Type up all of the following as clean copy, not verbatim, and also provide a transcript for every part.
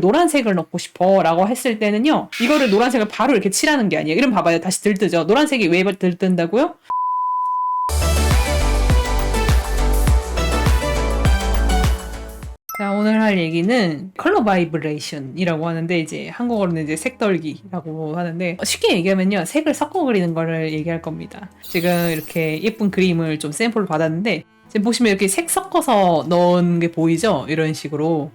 노란색을 넣고 싶어 라고 했을 때는요, 이거를 노란색을 바로 이렇게 칠하는 게 아니에요. 이름 봐봐요. 다시 들뜨죠. 노란색이 왜 들뜬다고요? 자, 오늘 할 얘기는 컬러 바이브레이션이라고 하는데, 이제 한국어로는 이제 색덜기라고 하는데, 쉽게 얘기하면요, 색을 섞어 그리는 거를 얘기할 겁니다. 지금 이렇게 예쁜 그림을 좀 샘플을 받았는데, 지금 보시면 이렇게 색 섞어서 넣은 게 보이죠? 이런 식으로.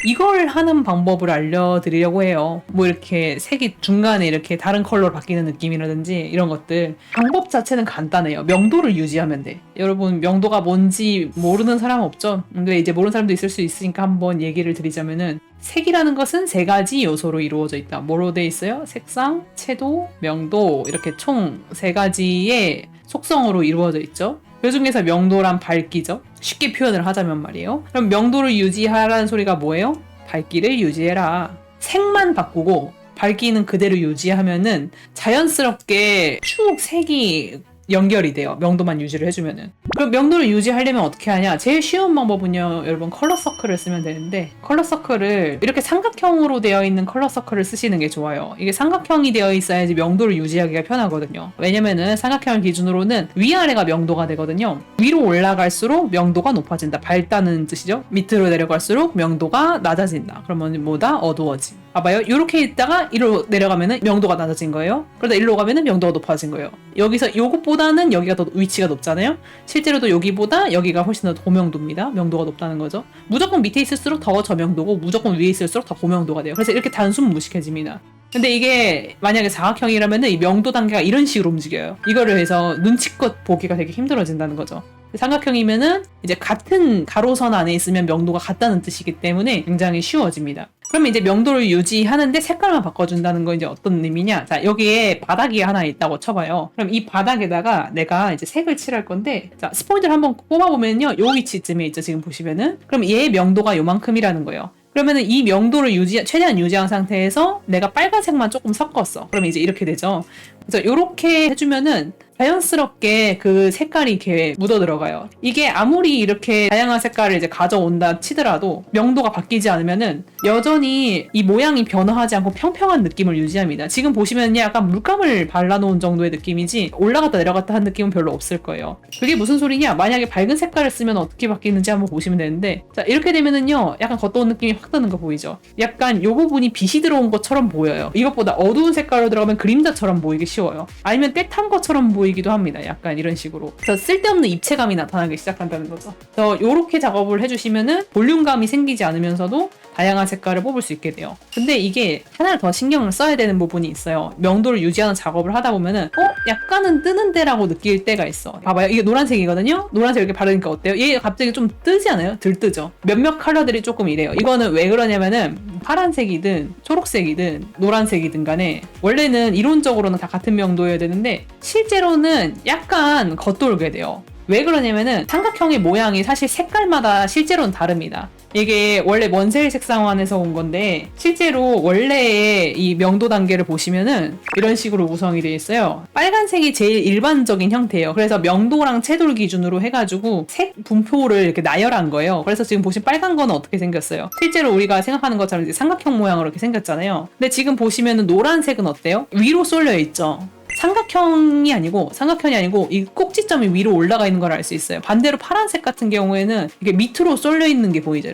이걸 하는 방법을 알려드리려고 해요. 뭐 이렇게 색이 중간에 이렇게 다른 컬러로 바뀌는 느낌이라든지 이런 것들. 방법 자체는 간단해요. 명도를 유지하면 돼. 여러분, 명도가 뭔지 모르는 사람 없죠? 근데 이제 모르는 사람도 있을 수 있으니까 한번 얘기를 드리자면은, 색이라는 것은 3가지 요소로 이루어져 있다. 뭐로 돼 있어요? 색상, 채도, 명도, 이렇게 총 3가지의 속성으로 이루어져 있죠. 그 중에서 명도란 밝기죠. 쉽게 표현을 하자면 말이에요. 그럼 명도를 유지하라는 소리가 뭐예요? 밝기를 유지해라. 색만 바꾸고 밝기는 그대로 유지하면은 자연스럽게 쭉 색이 연결이 돼요. 명도만 유지를 해주면은. 그럼 명도를 유지하려면 어떻게 하냐? 제일 쉬운 방법은요, 여러분, 컬러 서클을 쓰면 되는데, 컬러 서클을 이렇게 삼각형으로 되어 있는 컬러 서클을 쓰시는 게 좋아요. 이게 삼각형이 되어 있어야지 명도를 유지하기가 편하거든요. 왜냐면은 삼각형을 기준으로는 위아래가 명도가 되거든요. 위로 올라갈수록 명도가 높아진다. 밝다는 뜻이죠. 밑으로 내려갈수록 명도가 낮아진다. 그러면 뭐다? 어두워짐. 봐봐요. 이렇게 있다가 이리로 내려가면은 명도가 낮아진 거예요. 그러다 이리로 가면은 명도가 높아진 거예요. 여기서 요것보다는 여기가 더 위치가 높잖아요. 실제로도 여기보다 여기가 훨씬 더 고명도입니다. 명도가 높다는 거죠. 무조건 밑에 있을수록 더 저명도고, 무조건 위에 있을수록 더 고명도가 돼요. 그래서 이렇게 단순 무식해집니다. 근데 이게 만약에 사각형이라면은 이 명도 단계가 이런 식으로 움직여요. 이거를 해서 눈치껏 보기가 되게 힘들어진다는 거죠. 삼각형이면은 이제 같은 가로선 안에 있으면 명도가 같다는 뜻이기 때문에 굉장히 쉬워집니다. 그러면 이제 명도를 유지하는데 색깔만 바꿔준다는 건 이제 어떤 의미냐? 자, 여기에 바닥이 하나 있다고 쳐봐요. 그럼 이 바닥에다가 내가 이제 색을 칠할 건데, 자, 스포인트를 한번 뽑아보면요, 요 위치쯤에 있죠, 지금 보시면은. 그럼 얘의 명도가 요만큼이라는 거예요. 그러면은 이 명도를 최대한 유지한 상태에서 내가 빨간색만 조금 섞었어. 그러면 이제 이렇게 되죠. 그래서 이렇게 해주면은 자연스럽게 그 색깔이 이렇게 묻어 들어가요. 이게 아무리 이렇게 다양한 색깔을 이제 가져온다 치더라도 명도가 바뀌지 않으면은 여전히 이 모양이 변화하지 않고 평평한 느낌을 유지합니다. 지금 보시면요, 약간 물감을 발라놓은 정도의 느낌이지 올라갔다 내려갔다 한 느낌은 별로 없을 거예요. 그게 무슨 소리냐? 만약에 밝은 색깔을 쓰면 어떻게 바뀌는지 한번 보시면 되는데, 자, 이렇게 되면은요, 약간 겉도는 느낌이 확 드는 거 보이죠? 약간 요 부분이 빛이 들어온 것처럼 보여요. 이것보다 어두운 색깔로 들어가면 그림자처럼 보이기 쉬워요. 아니면 때 탄 것처럼 보이기도 합니다. 약간 이런 식으로. 그래서 쓸데없는 입체감이 나타나기 시작한다는 거죠. 그래서 이렇게 작업을 해주시면은 볼륨감이 생기지 않으면서도 다양한 색깔을 뽑을 수 있게 돼요. 근데 이게 하나 더 신경을 써야 되는 부분이 있어요. 명도를 유지하는 작업을 하다 보면은 약간은 뜨는데 라고 느낄 때가 있어. 봐봐요. 이게 노란색이거든요. 노란색 이렇게 바르니까 어때요? 얘 갑자기 좀 뜨지 않아요? 들뜨죠. 몇몇 컬러들이 조금 이래요. 이거는 왜 그러냐면은 파란색이든 초록색이든 노란색이든 간에 원래는 이론적으로는 다 같은 명도여야 되는데 실제로는 약간 겉돌게 돼요. 왜 그러냐면은 삼각형의 모양이 사실 색깔마다 실제로는 다릅니다. 이게 원래 원셀 색상환에서 온 건데 실제로 원래의 이 명도 단계를 보시면은 이런 식으로 구성이 되어 있어요. 빨간색이 제일 일반적인 형태예요. 그래서 명도랑 채도를 기준으로 해가지고 색 분포를 이렇게 나열한 거예요. 그래서 지금 보신 빨간 거는 어떻게 생겼어요? 실제로 우리가 생각하는 것처럼 이제 삼각형 모양으로 이렇게 생겼잖아요. 근데 지금 보시면은 노란색은 어때요? 위로 쏠려 있죠. 삼각형이 아니고 이 꼭지점이 위로 올라가 있는 걸 알 수 있어요. 반대로 파란색 같은 경우에는 이게 밑으로 쏠려 있는 게 보이죠.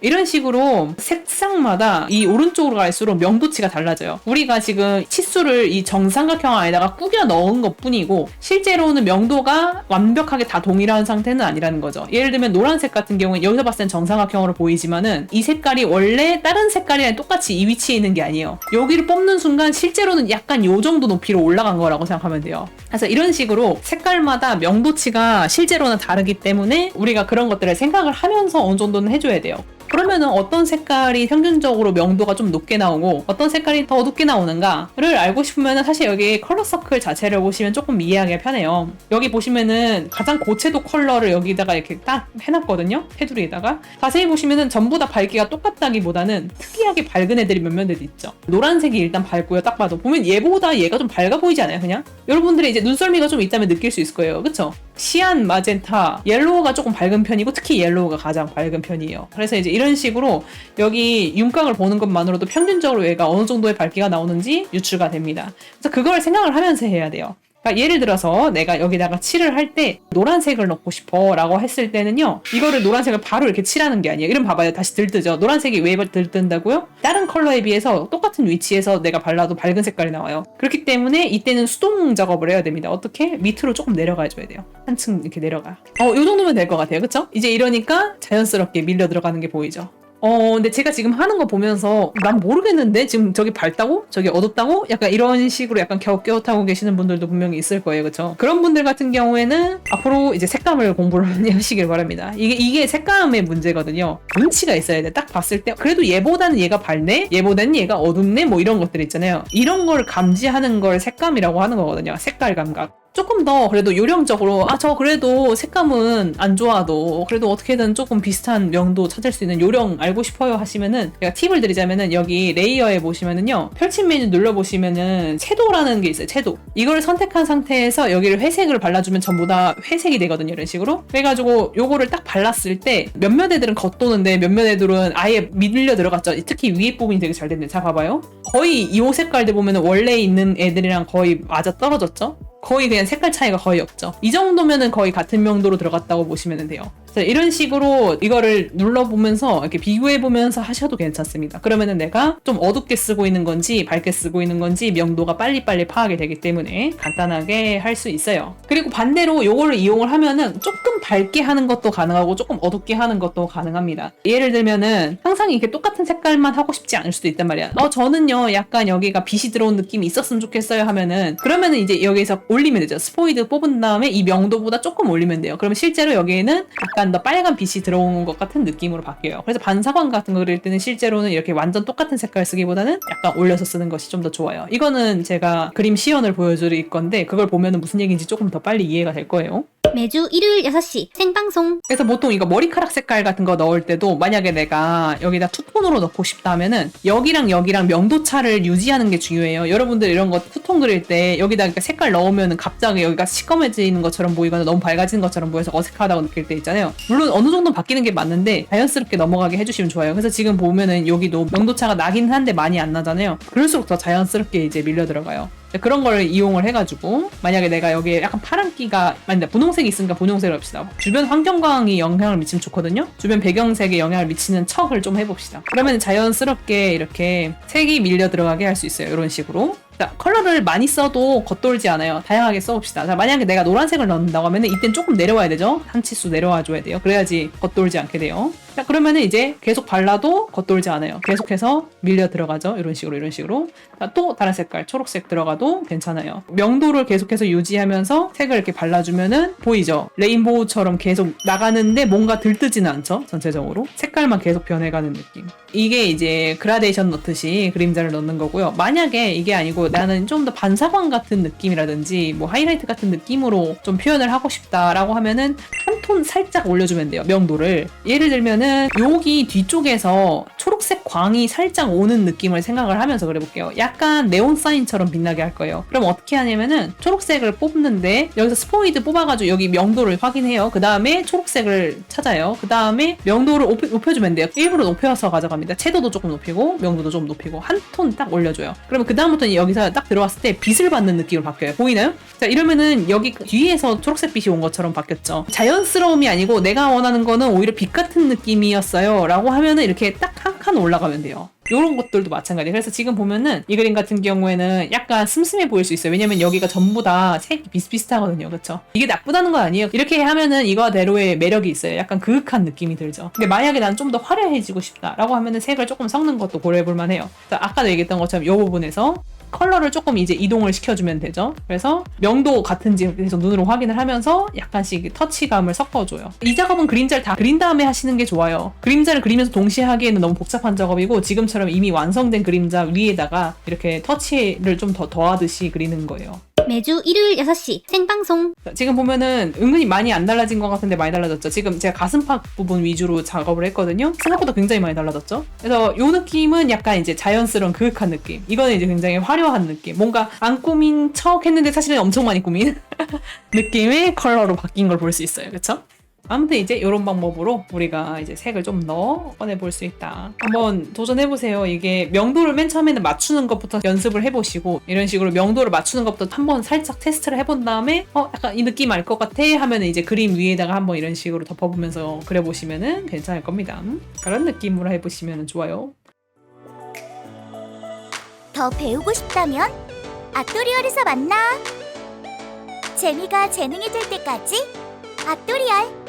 이런 식으로 색상마다 이 오른쪽으로 갈수록 명도치가 달라져요. 우리가 지금 치수를 이 정삼각형 안에다가 꾸겨 넣은 것 뿐이고 실제로는 명도가 완벽하게 다 동일한 상태는 아니라는 거죠. 예를 들면 노란색 같은 경우는 여기서 봤을 땐 정삼각형으로 보이지만은 이 색깔이 원래 다른 색깔이랑 똑같이 이 위치에 있는 게 아니에요. 여기를 뽑는 순간 실제로는 약간 요 정도 높이로 올라간 거라고 생각하면 돼요. 그래서 이런 식으로 색깔마다 명도치가 실제로는 다르기 때문에 우리가 그런 것들을 생각을 하면서 어느 정도는 해줘야 돼요. 그러면은 어떤 색깔이 평균적으로 명도가 좀 높게 나오고 어떤 색깔이 더 어둡게 나오는가를 알고 싶으면은 사실 여기 컬러 서클 자체를 보시면 조금 이해하기가 편해요. 여기 보시면은 가장 고채도 컬러를 여기다가 이렇게 딱 해놨거든요. 테두리에다가. 자세히 보시면은 전부 다 밝기가 똑같다기보다는 특이하게 밝은 애들이 몇몇 애들 있죠. 노란색이 일단 밝고요. 딱 봐도 보면 얘보다 얘가 좀 밝아 보이지 않아요? 그냥? 여러분들이 이제 눈썰미가 좀 있다면 느낄 수 있을 거예요. 그쵸? 시안, 마젠타, 옐로우가 조금 밝은 편이고 특히 옐로우가 가장 밝은 편이에요. 그래서 이제 이런 식으로 여기 윤곽을 보는 것만으로도 평균적으로 얘가 어느 정도의 밝기가 나오는지 유추가 됩니다. 그래서 그걸 생각을 하면서 해야 돼요. 그러니까 예를 들어서 내가 여기다가 칠을 할 때 노란색을 넣고 싶어 라고 했을 때는요, 이거를 노란색을 바로 이렇게 칠하는 게 아니에요. 이름 봐봐요. 다시 들뜨죠. 노란색이 왜 들뜬다고요? 다른 컬러에 비해서 똑같은 위치에서 내가 발라도 밝은 색깔이 나와요. 그렇기 때문에 이때는 수동 작업을 해야 됩니다. 어떻게? 밑으로 조금 내려가 줘야 돼요. 한층 이렇게 내려가. 요 정도면 될 것 같아요. 그쵸? 이제 이러니까 자연스럽게 밀려 들어가는 게 보이죠. 근데 제가 지금 하는 거 보면서 난 모르겠는데 지금 저기 밝다고? 저기 어둡다고? 약간 이런 식으로 약간 갸웃갸웃하고 계시는 분들도 분명히 있을 거예요. 그쵸? 그런 분들 같은 경우에는 앞으로 이제 색감을 공부를 많이 하시길 바랍니다. 이게 색감의 문제거든요. 눈치가 있어야 돼. 딱 봤을 때 그래도 얘보다는 얘가 밝네? 얘보다는 얘가 어둡네? 뭐 이런 것들 있잖아요. 이런 걸 감지하는 걸 색감이라고 하는 거거든요. 색깔 감각. 조금 더 그래도 요령적으로 저 그래도 색감은 안 좋아도 그래도 어떻게든 조금 비슷한 명도 찾을 수 있는 요령 알고 싶어요 하시면은, 제가 팁을 드리자면은 여기 레이어에 보시면은요, 펼친 메뉴 눌러보시면은 채도라는 게 있어요. 채도. 이걸 선택한 상태에서 여기를 회색을 발라주면 전부 다 회색이 되거든요. 이런 식으로. 그래가지고 요거를 딱 발랐을 때 몇몇 애들은 겉도는데 몇몇 애들은 아예 밀려 들어갔죠. 특히 위에 부분이 되게 잘 됐는데, 자 봐봐요. 거의 이 색깔들 보면은 원래 있는 애들이랑 거의 맞아 떨어졌죠. 거의 그냥 색깔 차이가 거의 없죠. 이 정도면은 거의 같은 명도로 들어갔다고 보시면 돼요. 이런 식으로 이거를 눌러보면서 이렇게 비교해보면서 하셔도 괜찮습니다. 그러면은 내가 좀 어둡게 쓰고 있는 건지 밝게 쓰고 있는 건지 명도가 빨리빨리 파악이 되기 때문에 간단하게 할 수 있어요. 그리고 반대로 요거를 이용을 하면은 조금 밝게 하는 것도 가능하고 조금 어둡게 하는 것도 가능합니다. 예를 들면은 항상 이렇게 똑같은 색깔만 하고 싶지 않을 수도 있단 말이야. 저는요 약간 여기가 빛이 들어온 느낌이 있었으면 좋겠어요 하면은, 그러면은 이제 여기서 올리면 되죠. 스포이드 뽑은 다음에 이 명도보다 조금 올리면 돼요. 그러면 실제로 여기에는 약간 더 빨간 빛이 들어온 것 같은 느낌으로 바뀌어요. 그래서 반사광 같은 거 그릴 때는 실제로는 이렇게 완전 똑같은 색깔 쓰기보다는 약간 올려서 쓰는 것이 좀 더 좋아요. 이거는 제가 그림 시연을 보여드릴 건데 그걸 보면은 무슨 얘기인지 조금 더 빨리 이해가 될 거예요. 매주 일요일 6시 생방송. 그래서 보통 이거 머리카락 색깔 같은 거 넣을 때도 만약에 내가 여기다 투톤으로 넣고 싶다 하면은 여기랑 여기랑 명도차를 유지하는 게 중요해요. 여러분들 이런 거 투톤 그릴 때 여기다 색깔 넣으면은 갑자기 여기가 시꺼매지는 것처럼 보이거나 너무 밝아지는 것처럼 보여서 어색하다고 느낄 때 있잖아요. 물론 어느 정도 바뀌는 게 맞는데 자연스럽게 넘어가게 해주시면 좋아요. 그래서 지금 보면은 여기도 명도차가 나긴 한데 많이 안 나잖아요. 그럴수록 더 자연스럽게 이제 밀려 들어가요. 그런 걸 이용을 해가지고 만약에 내가 여기에 약간 파란기가 만약에 분홍색이 있으니까 분홍색을 합시다. 주변 환경광이 영향을 미치면 좋거든요. 주변 배경색에 영향을 미치는 척을 좀 해봅시다. 그러면 자연스럽게 이렇게 색이 밀려 들어가게 할 수 있어요. 이런 식으로. 자, 컬러를 많이 써도 겉돌지 않아요. 다양하게 써봅시다. 자, 만약에 내가 노란색을 넣는다고 하면 이땐 조금 내려와야 되죠. 한 치수 내려와 줘야 돼요. 그래야지 겉돌지 않게 돼요. 자, 그러면은 이제 계속 발라도 겉돌지 않아요. 계속해서 밀려 들어가죠. 이런 식으로 이런 식으로. 자, 또 다른 색깔 초록색 들어가도 괜찮아요. 명도를 계속해서 유지하면서 색을 이렇게 발라주면은 보이죠. 레인보우처럼 계속 나가는데 뭔가 들뜨지는 않죠. 전체적으로 색깔만 계속 변해가는 느낌. 이게 이제 그라데이션 넣듯이 그림자를 넣는 거고요. 만약에 이게 아니고 나는 좀 더 반사광 같은 느낌이라든지 뭐 하이라이트 같은 느낌으로 좀 표현을 하고 싶다라고 하면은 한 톤 살짝 올려주면 돼요. 명도를. 예를 들면은 여기 뒤쪽에서 초록색 광이 살짝 오는 느낌을 생각을 하면서 그려볼게요. 약간 네온 사인처럼 빛나게 할 거예요. 그럼 어떻게 하냐면은 초록색을 뽑는데 여기서 스포이드 뽑아가지고 여기 명도를 확인해요. 그 다음에 초록색을 찾아요. 그 다음에 명도를 높여주면 돼요. 일부러 높여서 가져갑니다. 채도도 조금 높이고 명도도 좀 높이고 한 톤 딱 올려줘요. 그러면 그 다음부터는 여기서 딱 들어왔을 때 빛을 받는 느낌으로 바뀌어요. 보이나요? 자, 이러면은 여기 뒤에서 초록색 빛이 온 것처럼 바뀌었죠. 자연스러움이 아니고 내가 원하는 거는 오히려 빛 같은 느낌이었어요 라고 하면은 이렇게 딱 한 칸 올라가면 돼요. 이런 것들도 마찬가지예요. 그래서 지금 보면은 이 그림 같은 경우에는 약간 슴슴해 보일 수 있어요. 왜냐면 여기가 전부 다 색이 비슷비슷하거든요. 그쵸? 이게 나쁘다는 건 아니에요. 이렇게 하면은 이거대로의 매력이 있어요. 약간 그윽한 느낌이 들죠. 근데 만약에 난 좀 더 화려해지고 싶다라고 하면은 색을 조금 섞는 것도 고려해볼 만해요. 자, 아까도 얘기했던 것처럼 이 부분에서 컬러를 조금 이제 이동을 시켜주면 되죠. 그래서 명도 같은지 계속 눈으로 확인을 하면서 약간씩 터치감을 섞어줘요. 이 작업은 그림자를 다 그린 다음에 하시는 게 좋아요. 그림자를 그리면서 동시에 하기에는 너무 복잡한 작업이고 지금처럼 이미 완성된 그림자 위에다가 이렇게 터치를 좀 더 더하듯이 그리는 거예요. 매주 일요일 6시 생방송. 지금 보면은 은근히 많이 안 달라진 것 같은데 많이 달라졌죠. 지금 제가 가슴팍 부분 위주로 작업을 했거든요. 생각보다 굉장히 많이 달라졌죠. 그래서 요 느낌은 약간 이제 자연스러운 그윽한 느낌. 이거는 이제 굉장히 화려한 느낌. 뭔가 안 꾸민 척 했는데 사실은 엄청 많이 꾸민 느낌의 컬러로 바뀐 걸 볼 수 있어요. 그쵸? 아무튼 이제 이런 방법으로 우리가 이제 색을 좀 더 꺼내볼 수 있다. 한번 도전해보세요. 이게 명도를 맨 처음에는 맞추는 것부터 연습을 해보시고 이런 식으로 명도를 맞추는 것부터 한번 살짝 테스트를 해본 다음에 약간 이 느낌 알 것 같아 하면 이제 그림 위에다가 한번 이런 식으로 덮어보면서 그려보시면은 괜찮을 겁니다. 그런 느낌으로 해보시면 좋아요. 더 배우고 싶다면 아토리얼에서 만나. 재미가 재능이 될 때까지 아토리얼.